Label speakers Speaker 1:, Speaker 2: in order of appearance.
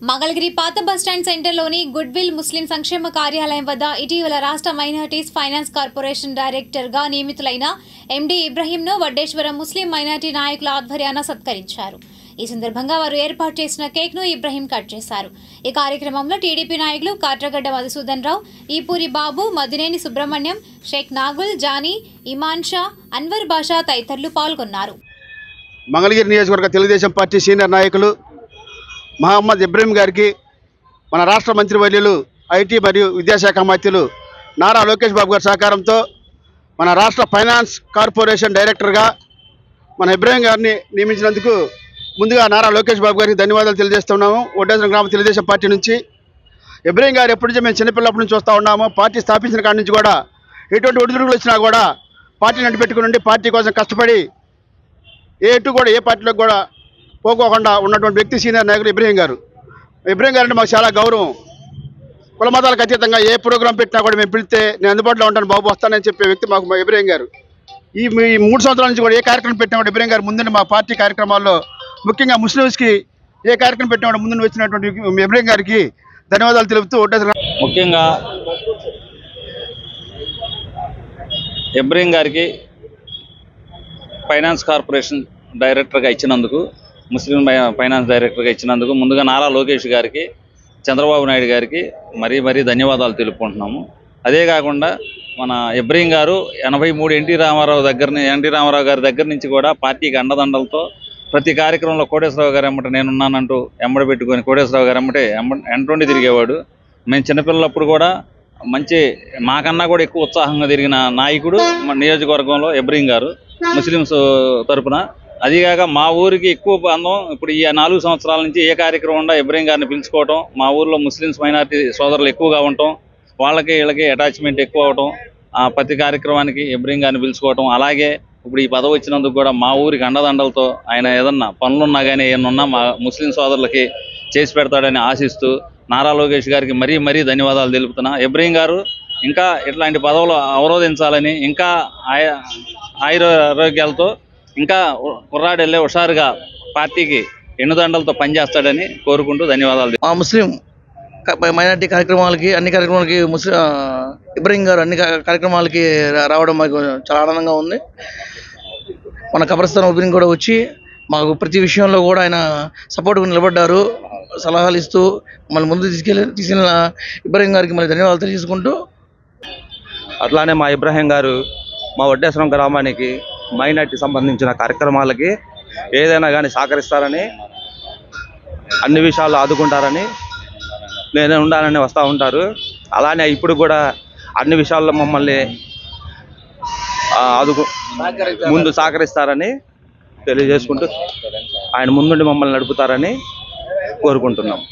Speaker 1: మంగళగిరి పాత bus stand సెంటర్లోని goodwill ముస్లిం సంక్షేమ కార్యాలయం వద్ద ఇటీవల రాష్ట్ర మైనార్టీస్ ఫైనాన్స్ కార్పొరేషన్ డైరెక్టర్గా నియమితులైన ఎండి ఇబ్రహీంను వడ్డేశ్వరం ముస్లిం మైనార్టీ నాయకుల ఆధ్వర్యాన సత్కరించారు. ఈ సందర్భంగా వారు ఏర్పాటు చేసిన కేక్ను ఇబ్రహీం కట్ చేశారు. ఈ కార్యక్రమంలో టీడీపీ నాయకులు కాట్రగడ్డ మధుసూదన్ రావు, ఈపూరి బాబు, మదినేని సుబ్రహ్మణ్యం, షేక్ నాగుల్, జానీ, ఇమాన్ షా, అన్వర్ బాషా తదితరులు పాల్గొన్నారు.
Speaker 2: మంగళగిరి నియోజకవర్గ తెలుగుదేశం పార్టీ సీనియర్ నాయకులు మహమ్మద్ ఇబ్రహీం గారికి మన రాష్ట్ర మంత్రివర్యులు ఐటీ మరియు విద్యాశాఖ మంత్రులు నారా లోకేష్ బాబు గారి సహకారంతో మన రాష్ట్ర ఫైనాన్స్ కార్పొరేషన్ డైరెక్టర్గా మన ఇబ్రహీం గారిని నియమించినందుకు ముందుగా నారా లోకేష్ బాబు గారికి ధన్యవాదాలు తెలియజేస్తున్నాము. వడ్డేశ్వరం గ్రామ తెలుగుదేశం పార్టీ నుంచి ఇబ్రహీం గారు ఎప్పటి నుంచి మేము చిన్నపిల్లప్పటి నుంచి వస్తూ ఉన్నాము. పార్టీ స్థాపించిన కాడి నుంచి కూడా ఎటువంటి ఒడిదుడుకులు వచ్చినా కూడా పార్టీని అంటిపెట్టుకుని పార్టీ కోసం కష్టపడి ఏ పార్టీలోకి కూడా పోకోకుండా ఉన్నటువంటి వ్యక్తి సీనియర్ నాయకులు ఇబ్రహీం గారు. ఇబ్రహీం గారు అంటే మాకు చాలా గౌరవం. కుల మతాలకు అతీతంగా ఏ ప్రోగ్రాం పెట్టినా కూడా మేము పిలిస్తే నేను అందుబాటులో ఉంటాను బాబు వస్తానని చెప్పే వ్యక్తి మాకు ఇబ్రహీం గారు. ఈ 3 సంవత్సరాల నుంచి కూడా ఏ కార్యక్రమం పెట్టినా కూడా ఇబ్రహీం గారు ముందుండి మా పార్టీ కార్యక్రమాల్లో ముఖ్యంగా ముస్లిమ్స్కి ఏ కార్యక్రమం పెట్టినా కూడా ముందు వచ్చినటువంటి ఇబ్రహీం గారికి ధన్యవాదాలు తెలుపుతూ
Speaker 3: ముఖ్యంగా ఇబ్రహీం గారికి ఫైనాన్స్ కార్పొరేషన్ డైరెక్టర్గా ఇచ్చినందుకు, ముస్లిం ఫైనాన్స్ డైరెక్టర్గా ఇచ్చినందుకు ముందుగా నారా లోకేష్ గారికి, చంద్రబాబు నాయుడు గారికి మరీ ధన్యవాదాలు తెలుపుకుంటున్నాము. అదే కాకుండా మన ఇబ్రహీం గారు 83 ఎన్టీ రామారావు గారి దగ్గర నుంచి కూడా పార్టీకి అండదండలతో ప్రతి కార్యక్రమంలో కోటేశ్వరరావు గారు ఎమ్మట నేనున్నానంటూ ఎంబడి పెట్టుకొని కోటేశ్వరరావు గారు ఎమ్మటే ఎంటుండి తిరిగేవాడు. మేము చిన్నపిల్లలప్పుడు కూడా మాకన్నా కూడా ఎక్కువ ఉత్సాహంగా తిరిగిన నాయకుడు మన నియోజకవర్గంలో ఇబ్రహీం గారు ముస్లిమ్స్ తరఫున. అదిగాక మా ఊరికి ఎక్కువ బంధం. ఇప్పుడు ఈ 4 సంవత్సరాల నుంచి ఏ కార్యక్రమం ఉండా ఇబ్రహీం గారిని పిలుచుకోవటం, మా ఊర్లో ముస్లిమ్స్ మైనారిటీ సోదరులు ఎక్కువగా ఉండటం, వీళ్ళకి అటాచ్మెంట్ ఎక్కువ అవటం, ప్రతి కార్యక్రమానికి ఇబ్రహీం గారిని పిలుచుకోవటం. అలాగే ఇప్పుడు ఈ పదవి వచ్చినందుకు కూడా మా ఊరికి అండదండలతో ఆయన ఏదన్నా పనులున్నా కానీ ఏమన్నా మా ముస్లిం సోదరులకి చేసి పెడతాడని ఆశిస్తూ నారా లోకేష్ గారికి మరీ ధన్యవాదాలు తెలుపుతున్నా. ఇబ్రహీం గారు ఇంకా ఇట్లాంటి పదవులు అవరోధించాలని, ఇంకా ఆయురారోగ్యాలతో ఇంకా కుర్రాడెళ్ళే హుషారుగా పార్టీకి ఎన్నుదండలతో పనిచేస్తాడని కోరుకుంటూ ధన్యవాదాలు.
Speaker 4: మా ముస్లిం మైనార్టీ కార్యక్రమాలకి అన్ని కార్యక్రమాలకి ఇబ్రహీం గారు అన్ని కార్యక్రమాలకి రావడం మాకు చాలా ఆనందంగా ఉంది. మన కబ్రస్థాన్ ఓపెనింగ్ కూడా వచ్చి మాకు ప్రతి విషయంలో కూడా ఆయన సపోర్ట్గా నిలబడ్డారు, సలహాలు ఇస్తూ మళ్ళీ ముందు తీసుకెళ్ళిన ఇబ్రహీం గారికి మళ్ళీ ధన్యవాదాలు తెలియజేసుకుంటూ,
Speaker 5: అట్లానే మా ఇబ్రహీం గారు మా వడ్డేశ్వరం గ్రామానికి మైనార్టీ సంబంధించిన కార్యక్రమాలకి ఏదైనా కానీ సహకరిస్తారని, అన్ని విషయాల్లో ఆదుకుంటారని, నేనే ఉండాలని వస్తూ ఉంటారు. అలానే ఇప్పుడు కూడా అన్ని విషయాల్లో మమ్మల్ని ముందు సహకరిస్తారని తెలియజేసుకుంటూ ఆయన ముందుండి మమ్మల్ని నడుపుతారని కోరుకుంటున్నాం.